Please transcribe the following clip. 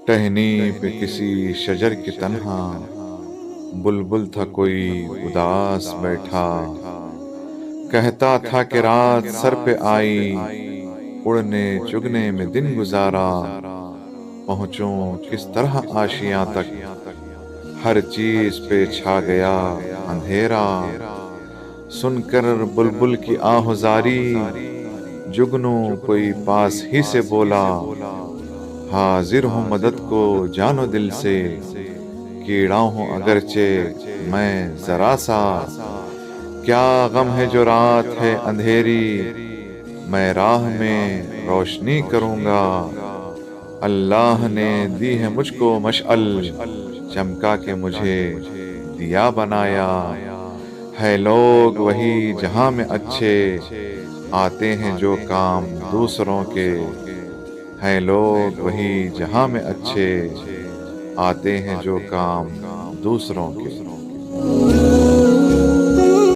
ٹہنی پہ کسی شجر کی تنہا بلبل تھا کوئی اداس بیٹھا، کہتا تھا کہ رات سر پہ آئی، اڑنے چگنے میں دن گزارا، پہنچوں کس طرح آشیاں تک، ہر چیز پہ چھا گیا اندھیرا۔ سن کر بلبل کی آہوزاری، جگنو کوئی پاس ہی سے بولا، حاضر ہوں مدد کو جان و دل سے، کیڑا ہوں اگرچہ میں ذرا سا، کیا غم ہے جو رات ہے اندھیری، میں راہ میں روشنی کروں گا۔ اللہ نے دی ہے مجھ کو مشعل، چمکا کے مجھے دیا بنایا، ہے لوگ وہی جہاں میں اچھے، آتے ہیں جو کام دوسروں کے، ہیں لوگ وہی جہاں میں اچھے، آتے ہیں جو کام دوسروں کے۔